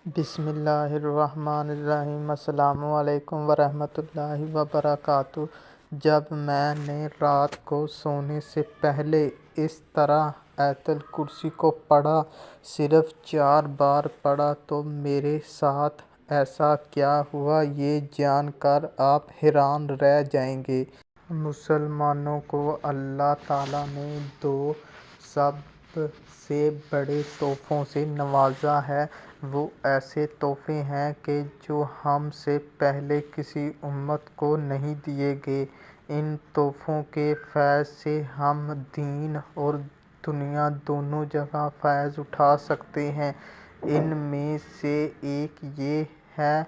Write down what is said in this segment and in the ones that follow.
بسم اللہ الرحمن الرحیم۔ السلام علیکم ورحمۃ اللہ وبرکاتہ۔ جب میں نے رات کو سونے سے پہلے اس طرح آیت الکرسی کو پڑھا، صرف 4 بار پڑھا، تو میرے ساتھ ایسا کیا ہوا یہ جان کر آپ حیران رہ جائیں گے۔ مسلمانوں کو اللہ تعالیٰ نے 2 سب سے بڑے تحفوں سے نوازا ہے۔ وہ ایسے تحفے ہیں کہ جو ہم سے پہلے کسی امت کو نہیں دیے گئے۔ ان تحفوں کے فیض سے ہم دین اور دنیا دونوں جگہ فائدہ اٹھا سکتے ہیں۔ ان میں سے ایک یہ ہے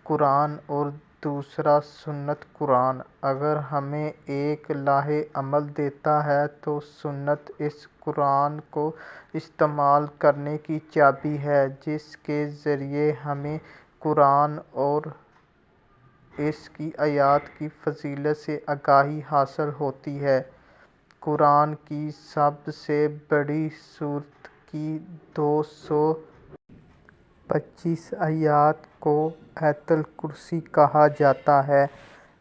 قرآن اور دوسرا سنت قرآن۔ اگر ہمیں ایک راہ عمل دیتا ہے تو سنت اس قرآن کو استعمال کرنے کی چابی ہے، جس کے ذریعے ہمیں قرآن اور اس کی آیات کی فضیلت سے آگاہی حاصل ہوتی ہے۔ قرآن کی سب سے بڑی سورت کی 225 آیات کو آیت الکرسی کہا جاتا ہے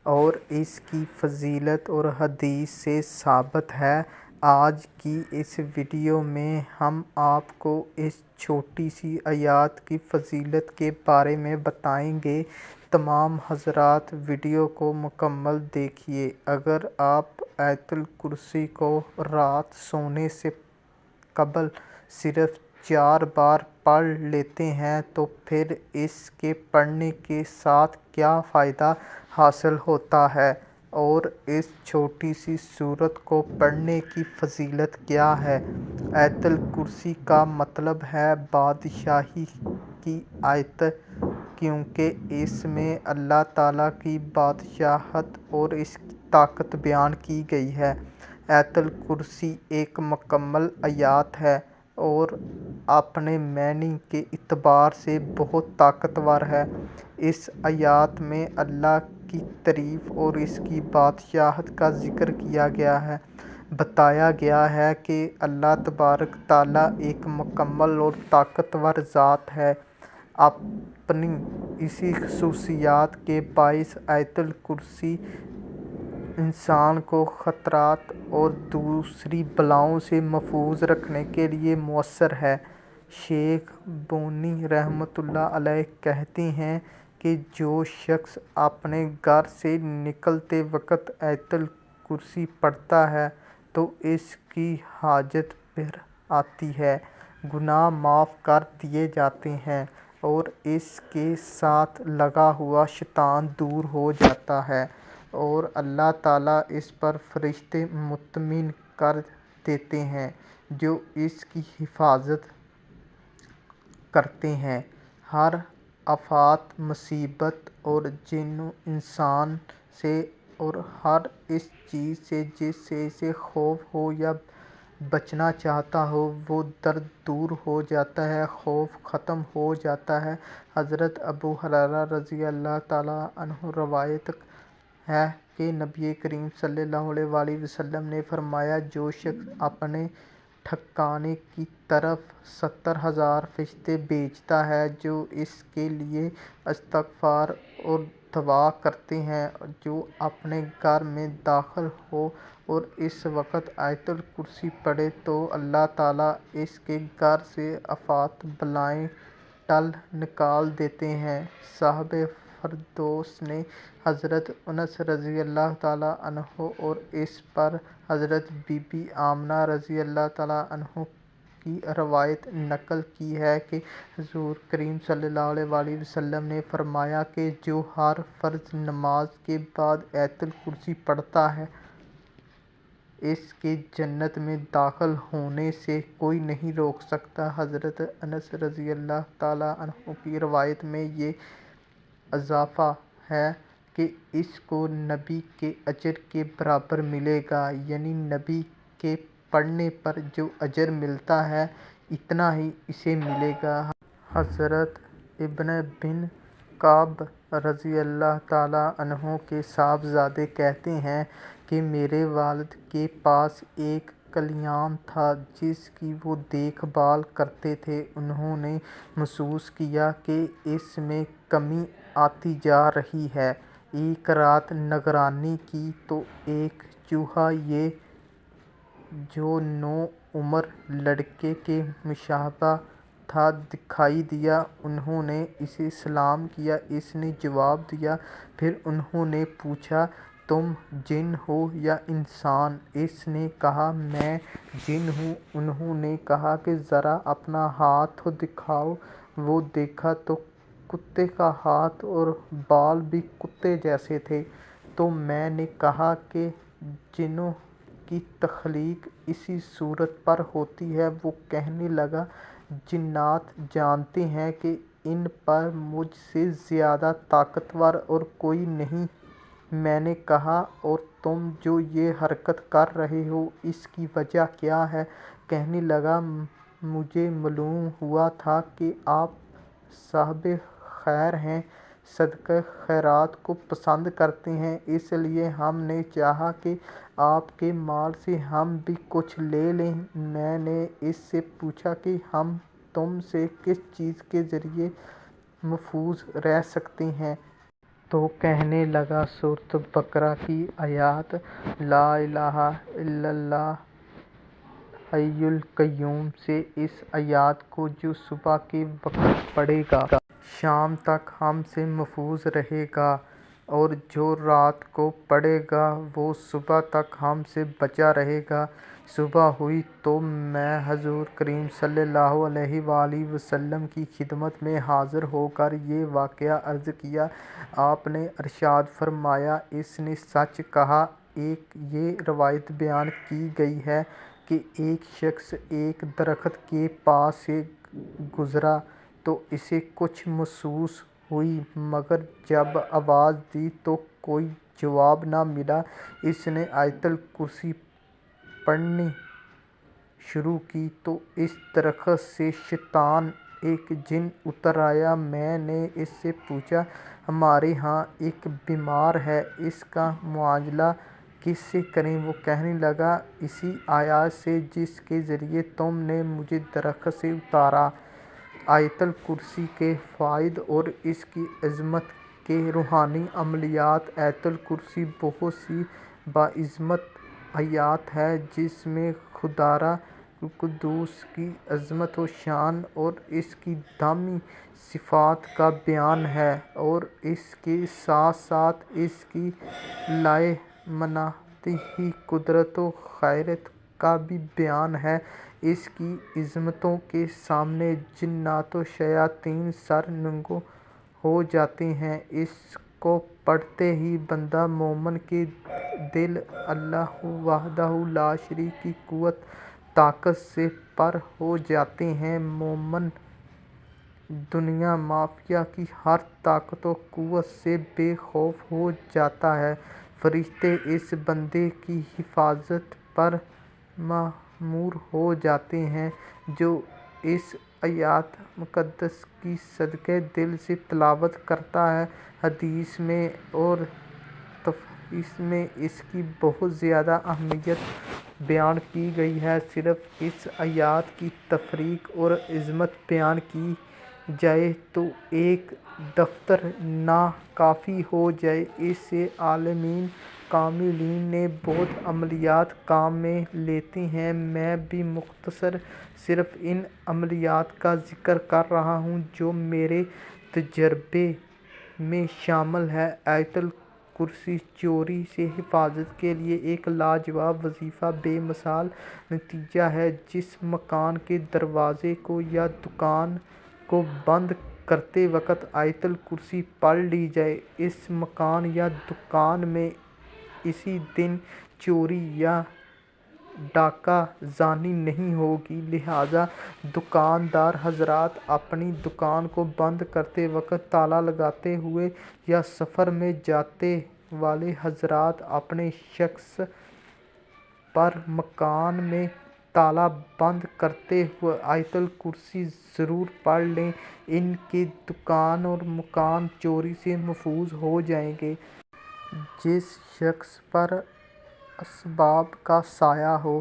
اور اس کی فضیلت اور حدیث سے ثابت ہے۔ آج کی اس ویڈیو میں ہم آپ کو اس چھوٹی سی آیات کی فضیلت کے بارے میں بتائیں گے۔ تمام حضرات ویڈیو کو مکمل دیکھیے۔ اگر آپ آیت الکرسی کو رات سونے سے قبل صرف 4 بار پڑھ لیتے ہیں تو پھر اس کے پڑھنے کے ساتھ کیا فائدہ حاصل ہوتا ہے اور اس چھوٹی سی سورت کو پڑھنے کی فضیلت کیا ہے۔ آیت الکرسی کا مطلب ہے بادشاہی کی آیت، کیونکہ اس میں اللہ تعالیٰ کی بادشاہت اور اس کی طاقت بیان کی گئی ہے۔ آیت الکرسی ایک مکمل آیات ہے اور اپنے معنی کے اعتبار سے بہت طاقتور ہے۔ اس آیات میں اللہ کی تعریف اور اس کی بادشاہت کا ذکر کیا گیا ہے۔ بتایا گیا ہے کہ اللہ تبارک تعالیٰ ایک مکمل اور طاقتور ذات ہے۔ اپنی اسی خصوصیات کے باعث آیت الکرسی انسان کو خطرات اور دوسری بلاؤں سے محفوظ رکھنے کے لیے مؤثر ہے۔ شیخ بونی رحمۃ اللہ علیہ کہتے ہیں کہ جو شخص اپنے گھر سے نکلتے وقت آیت الکرسی پڑھتا ہے تو اس کی حاجت بھر آتی ہے، گناہ معاف کر دیے جاتے ہیں اور اس کے ساتھ لگا ہوا شیطان دور ہو جاتا ہے، اور اللہ تعالیٰ اس پر فرشتے مطمئن کر دیتے ہیں جو اس کی حفاظت کرتے ہیں۔ ہر آفت، مصیبت اور جن و انسان سے اور ہر اس چیز سے جس سے اسے خوف ہو یا بچنا چاہتا ہو، وہ درد دور ہو جاتا ہے، خوف ختم ہو جاتا ہے۔ حضرت ابو ہریرہ رضی اللہ تعالیٰ عنہ روایت ہے کہ نبی کریم صلی اللہ علیہ وآلہ وسلم نے فرمایا، جو شخص اپنے ٹھکانے کی طرف 70,000 فرشتے بھیجتا ہے جو اس کے لیے استغفار اور دعا کرتے ہیں، جو اپنے گھر میں داخل ہو اور اس وقت آیت الکرسی پڑھے تو اللہ تعالیٰ اس کے گھر سے آفات بلائیں ٹال نکال دیتے ہیں۔ صاحب فردوس نے حضرت انس رضی اللہ تعالیٰ عنہ اور اس پر حضرت بی بی آمنہ رضی اللہ تعالیٰ عنہ کی روایت نقل کی ہے کہ حضور کریم صلی اللہ علیہ وآلہ وسلم نے فرمایا کہ جو ہر فرض نماز کے بعد آیت الکرسی پڑھتا ہے، اس کے جنت میں داخل ہونے سے کوئی نہیں روک سکتا۔ حضرت انس رضی اللہ تعالیٰ عنہ کی روایت میں یہ اضافہ ہے کہ اس کو نبی کے اجر کے برابر ملے گا، یعنی نبی کے پڑھنے پر جو اجر ملتا ہے اتنا ہی اسے ملے گا۔ حضرت ابن بن کعب رضی اللہ تعالیٰ عنہ کے صاحبزادے کہتے ہیں کہ میرے والد کے پاس ایک کلیان تھا جس کی وہ دیکھ بھال کرتے تھے۔ انہوں نے محسوس کیا کہ اس میں کمی آتی جا رہی ہے۔ ایک رات نگرانی کی تو ایک چوہا یہ جو نوعمر لڑکے کے مشابہ تھا دکھائی دیا۔ انہوں نے اسے سلام کیا، اس نے جواب دیا۔ پھر انہوں نے پوچھا تم جن ہو یا انسان؟ اس نے کہا میں جن ہوں۔ انہوں نے کہا کہ ذرا اپنا ہاتھ تو دکھاؤ۔ وہ دیکھا تو کتے کا ہاتھ اور بال بھی کتے جیسے تھے۔ تو میں نے کہا کہ جنوں کی تخلیق اسی صورت پر ہوتی ہے۔ وہ کہنے لگا جنات جانتے ہیں کہ ان پر مجھ سے زیادہ طاقتور اور کوئی نہیں۔ میں نے کہا اور تم جو یہ حرکت کر رہے ہو اس کی وجہ کیا ہے؟ کہنے لگا مجھے معلوم ہوا تھا کہ آپ صاحب خیر ہیں، صدقہ خیرات کو پسند کرتے ہیں، اس لیے ہم نے چاہا کہ آپ کے مال سے ہم بھی کچھ لے لیں۔ میں نے اس سے پوچھا کہ ہم تم سے کس چیز کے ذریعے محفوظ رہ سکتے ہیں؟ تو کہنے لگا سورۃ بقرہ کی آیات لا الہ الا اللہ الحی القیوم سے۔ اس آیات کو جو صبح کے وقت پڑھے گا شام تک ہم سے محفوظ رہے گا، اور جو رات کو پڑھے گا وہ صبح تک ہم سے بچا رہے گا۔ صبح ہوئی تو میں حضور کریم صلی اللہ علیہ وآلہ وسلم کی خدمت میں حاضر ہو کر یہ واقعہ عرض کیا۔ آپ نے ارشاد فرمایا اس نے سچ کہا۔ ایک یہ روایت بیان کی گئی ہے کہ ایک شخص ایک درخت کے پاس سے گزرا تو اسے کچھ محسوس ہوئی، مگر جب آواز دی تو کوئی جواب نہ ملا۔ اس نے آیت الکرسی پڑھنی شروع کی تو اس درخت سے شیطان ایک جن اتر آیا۔ میں نے اس سے پوچھا ہمارے ہاں ایک بیمار ہے، اس کا معالجہ کس سے کریں؟ وہ کہنے لگا اسی آیات سے جس کے ذریعے تم نے مجھے درخت سے اتارا۔ آیت الکرسی کے فوائد اور اس کی عظمت کے روحانی عملیات۔ آیت الکرسی بہت سی باعظمت آیات ہے جس میں خدارا القدوس کی عظمت و شان اور اس کی دائمی صفات کا بیان ہے، اور اس کے ساتھ ساتھ اس کی لامحدود قدرت و غیرت کا بھی بیان ہے۔ اس کی عظمتوں کے سامنے جنات و شیاطین سر نگوں ہو جاتے ہیں۔ اس کو پڑھتے ہی بندہ مومن کے دل اللہ وحدہ لا شریک کی قوت طاقت سے پر ہو جاتے ہیں۔ مومن دنیا مافیہ کی ہر طاقت و قوت سے بے خوف ہو جاتا ہے۔ فرشتے اس بندے کی حفاظت پر مامور ہو جاتے ہیں جو اس آیت مقدسہ کی صدقہ دل سے تلاوت کرتا ہے۔ حدیث میں اور تفسیر میں اس کی بہت زیادہ اہمیت بیان کی گئی ہے۔ صرف اس آیت کی تفریق اور عظمت بیان کی جائے تو ایک دفتر نا کافی ہو جائے۔ اس سے عالمین کاملین نے بہت عملیات کام میں لیتے ہیں۔ میں بھی مختصر صرف ان عملیات کا ذکر کر رہا ہوں جو میرے تجربے میں شامل ہیں۔ آیت الکرسی چوری سے حفاظت کے لیے ایک لاجواب وظیفہ بے مثال نتیجہ ہے۔ جس مکان کے دروازے کو یا دکان کو بند کرتے وقت آیت الکرسی پڑھ لی جائے، اس مکان یا دکان میں اسی دن چوری یا ڈاکہ زنی نہیں ہوگی۔ لہٰذا دکاندار حضرات اپنی دکان کو بند کرتے وقت تالا لگاتے ہوئے یا سفر میں جانے والے حضرات اپنے شخص پر مکان میں تالا بند کرتے ہوئے آیت الکرسی ضرور پڑھ لیں، ان کے دکان اور مکان چوری سے محفوظ ہو جائیں گے۔ جس شخص پر اسباب کا سایہ ہو،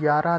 11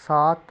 7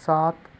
7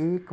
1